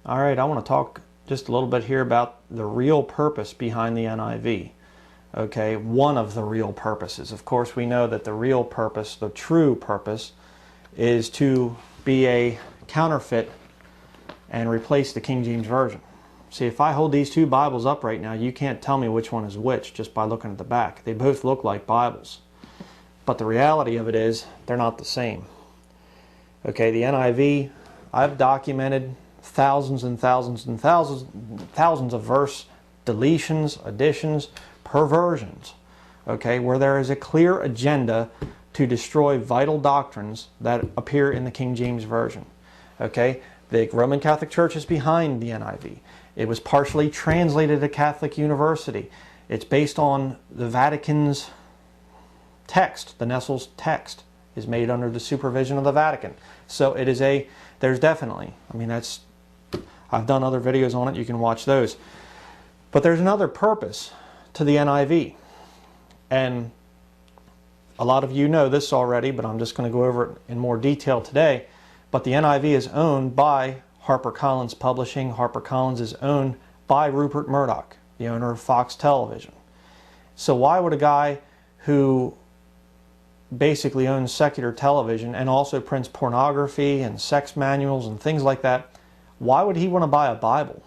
All right, I want to talk just a little bit here about the real purpose behind the NIV. Okay, one of the real purposes. Of course, we know that the real purpose, the true purpose, is to be a counterfeit and replace the King James Version. See, if I hold these two Bibles up right now, you can't tell me which one is which just by looking at the back. They both look like Bibles. But the reality of it is, they're not the same. Okay, the NIV, I've documented thousands and thousands and thousands of verse deletions, additions, perversions, okay, where there is a clear agenda to destroy vital doctrines that appear in the King James Version. Okay, the Roman Catholic Church is behind the NIV. It was partially translated at Catholic University. It's based on the Vatican's text. The Nessel's text is made under the supervision of the Vatican. So it is there's definitely, I've done other videos on it, you can watch those. But there's another purpose to the NIV. And a lot of you know this already, but I'm just going to go over it in more detail today. But the NIV is owned by Harper Collins Publishing. Harper Collins is owned by Rupert Murdoch, the owner of Fox Television. So why would a guy who basically owns secular television and also prints pornography and sex manuals and things like that, why would he want to buy a Bible?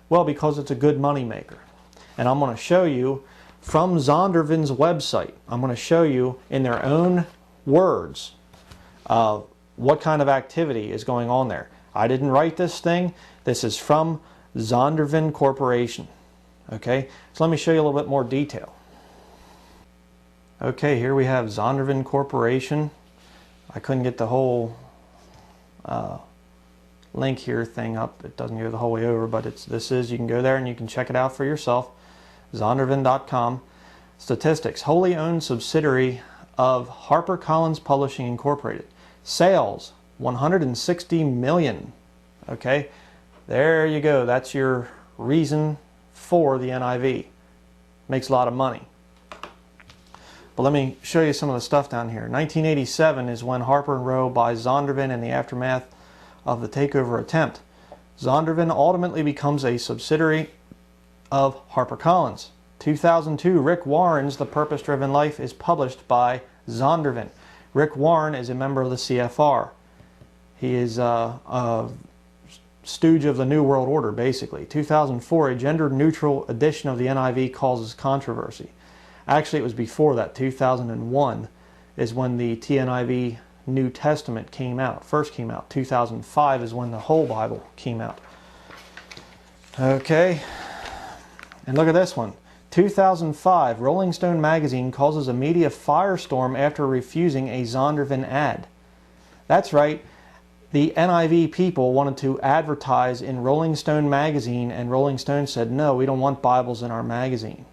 Well, because it's a good money maker. And I'm going to show you from Zondervan's website, I'm going to show you in their own words what kind of activity is going on there. I didn't write this thing. This is from Zondervan Corporation. Okay, so let me show you a little bit more detail. Okay, here we have Zondervan Corporation. I couldn't get the whole link here thing up. It doesn't go the whole way over, but you can go there and you can check it out for yourself. Zondervan.com. Statistics. Wholly owned subsidiary of Harper Collins Publishing Incorporated. Sales, 160 million. Okay, there you go. That's your reason for the NIV. Makes a lot of money. But let me show you some of the stuff down here. 1987 is when Harper & Row buys Zondervan in the aftermath of the takeover attempt. Zondervan ultimately becomes a subsidiary of Harper Collins. 2002, Rick Warren's The Purpose-Driven Life is published by Zondervan. Rick Warren is a member of the CFR. He is a stooge of the New World Order, basically. 2004, a gender-neutral edition of the NIV causes controversy. Actually, it was before that. 2001 is when the TNIV New Testament first came out. 2005 is when the whole Bible came out. Okay, and look at this one. 2005, Rolling Stone magazine causes a media firestorm after refusing a Zondervan ad. That's right. The NIV people wanted to advertise in Rolling Stone magazine, and Rolling Stone said, no, we don't want Bibles in our magazine.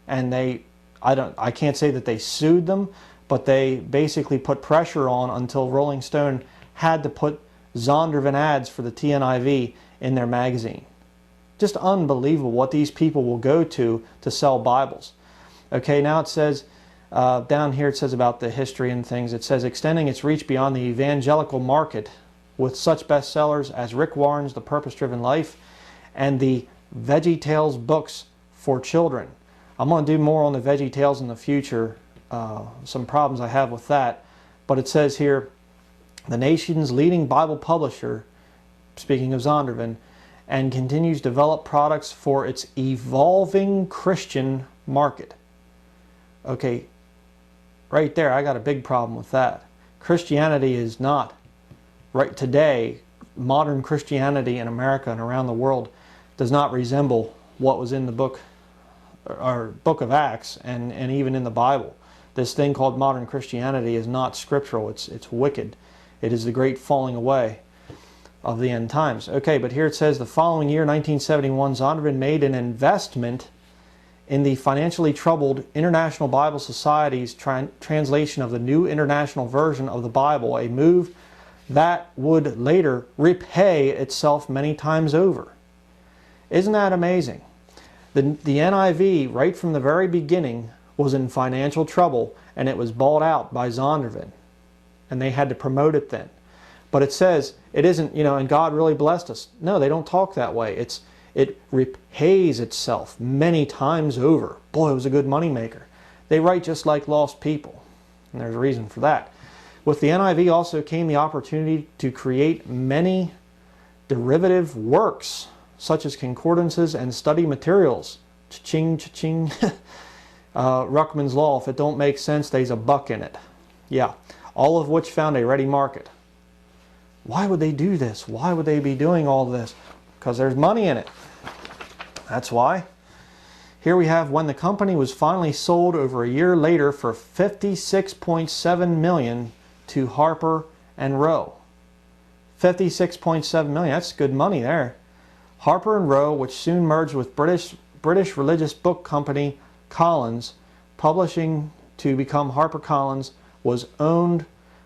And I can't say that they sued them, but they basically put pressure on until Rolling Stone had to put Zondervan ads for the TNIV in their magazine. Just unbelievable what these people will go to sell Bibles. Okay, now it says, down here it says about the history and things. It says, extending its reach beyond the evangelical market with such bestsellers as Rick Warren's The Purpose-Driven Life and the Veggie Tales books for children. I'm going to do more on the Veggie Tales in the future, some problems I have with that. But it says here, the nation's leading Bible publisher, speaking of Zondervan, and continues to develop products for its evolving Christian market. Okay, right there, I got a big problem with that. Christianity is not, right today, modern Christianity in America and around the world does not resemble what was in the book of Acts and even in the Bible. This thing called modern Christianity is not scriptural. It's wicked. It is the great falling away of the end times. Okay, but here it says the following year, 1971, Zondervan made an investment in the financially troubled International Bible Society's translation of the New International Version of the Bible, a move that would later repay itself many times over. Isn't that amazing? The NIV, right from the very beginning, was in financial trouble, and it was bought out by Zondervan, and they had to promote it then. But it says, it isn't, and God really blessed us. No, they don't talk that way. It repays itself many times over. Boy, it was a good moneymaker. They write just like lost people. And there's a reason for that. With the NIV also came the opportunity to create many derivative works, such as concordances and study materials. Cha-ching, cha-ching. Ruckman's Law, if it don't make sense, there's a buck in it. Yeah, all of which found a ready market. Why would they do this? Why would they be doing all this? Because there's money in it. That's why. Here we have when the company was finally sold over a year later for $56.7 million to Harper and Row. $56.7 million, that's good money there. Harper and Row, which soon merged with British religious book company Collins, publishing to become Harper Collins, was owned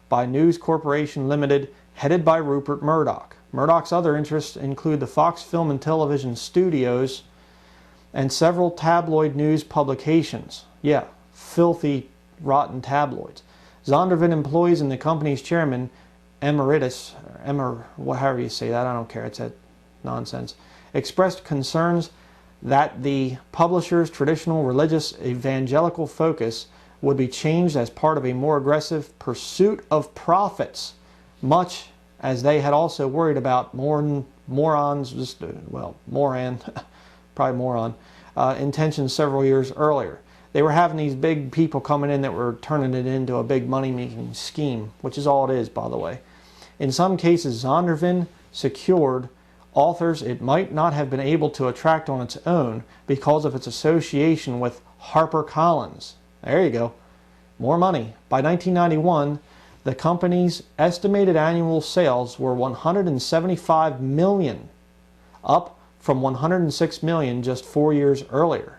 by News Corporation Limited, headed by Rupert Murdoch. Murdoch's other interests include the Fox Film and Television Studios and several tabloid news publications. Yeah, filthy, rotten tabloids. Zondervan employees and the company's chairman, emeritus, however you say that, I don't care, it's that nonsense, expressed concerns that the publisher's traditional religious evangelical focus would be changed as part of a more aggressive pursuit of profits, much as they had also worried about intentions several years earlier. They were having these big people coming in that were turning it into a big money-making scheme, which is all it is, by the way. In some cases, Zondervan secured authors it might not have been able to attract on its own because of its association with Harper Collins. There you go. More money. By 1991, the company's estimated annual sales were $175 million, up from $106 million just 4 years earlier.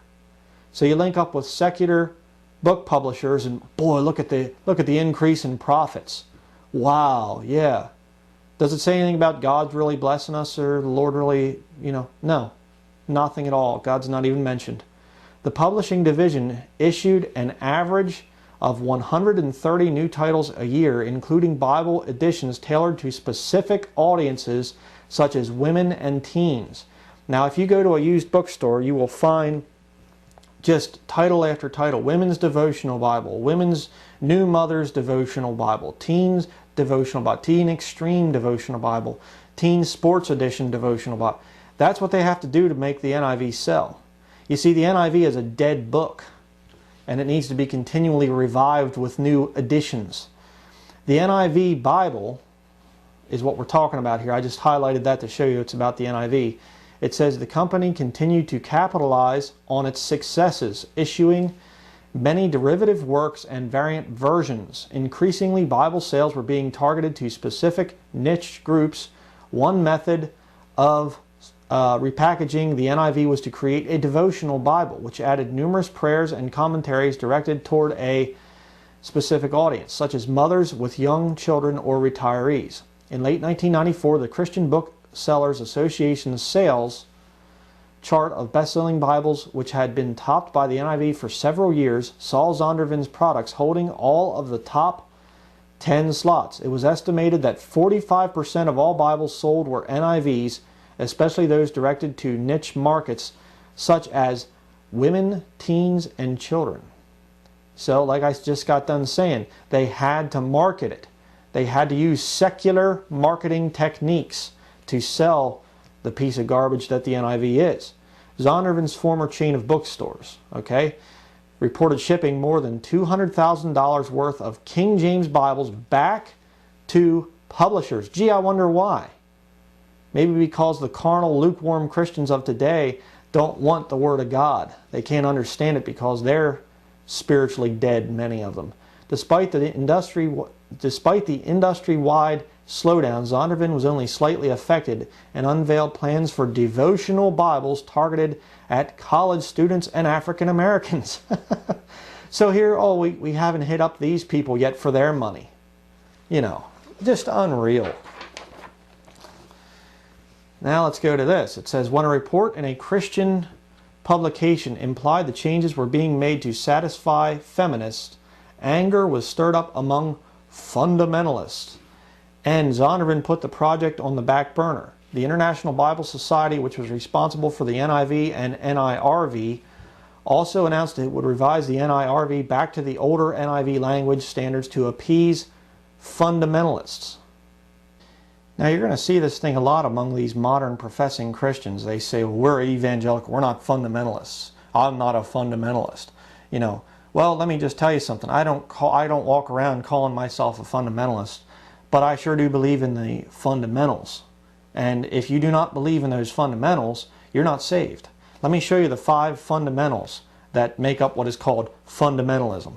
So you link up with secular book publishers and boy, look at the increase in profits. Wow, yeah. Does it say anything about God's really blessing us or the Lord really, no, nothing at all. God's not even mentioned. The publishing division issued an average of 130 new titles a year, including Bible editions tailored to specific audiences such as women and teens. Now, if you go to a used bookstore, you will find just title after title. Women's Devotional Bible, Women's New Mother's Devotional Bible, Teens Devotional Bible, Teen Extreme Devotional Bible, Teen Sports Edition Devotional Bible. That's what they have to do to make the NIV sell. You see, the NIV is a dead book, and it needs to be continually revived with new editions. The NIV Bible is what we're talking about here. I just highlighted that to show you it's about the NIV. It says the company continued to capitalize on its successes, issuing many derivative works and variant versions. Increasingly, Bible sales were being targeted to specific niche groups. One method of repackaging the NIV was to create a devotional Bible, which added numerous prayers and commentaries directed toward a specific audience, such as mothers with young children or retirees. In late 1994, the Christian Booksellers Association's sales chart of best-selling Bibles, which had been topped by the NIV for several years, saw Zondervan's products holding all of the top 10 slots. It was estimated that 45% of all Bibles sold were NIVs, especially those directed to niche markets such as women, teens, and children. So, like I just got done saying, they had to market it. They had to use secular marketing techniques to sell the piece of garbage that the NIV is. Zondervan's former chain of bookstores, reported shipping more than $200,000 worth of King James Bibles back to publishers. Gee, I wonder why. Maybe because the carnal, lukewarm Christians of today don't want the Word of God. They can't understand it because they're spiritually dead, many of them. Despite the industry-wide slowdown, Zondervan was only slightly affected and unveiled plans for devotional Bibles targeted at college students and African Americans. So here, we haven't hit up these people yet for their money. Just unreal. Now let's go to this. It says, when a report in a Christian publication implied the changes were being made to satisfy feminists, anger was stirred up among fundamentalists. and Zondervan put the project on the back burner. The International Bible Society, which was responsible for the NIV and NIRV, also announced it would revise the NIRV back to the older NIV language standards to appease fundamentalists. Now you're going to see this thing a lot among these modern professing Christians. They say, well, we're evangelical, we're not fundamentalists. I'm not a fundamentalist. You know, well, let me just tell you something. I don't walk around calling myself a fundamentalist, but I sure do believe in the fundamentals. And if you do not believe in those fundamentals, you're not saved. Let me show you the 5 fundamentals that make up what is called fundamentalism.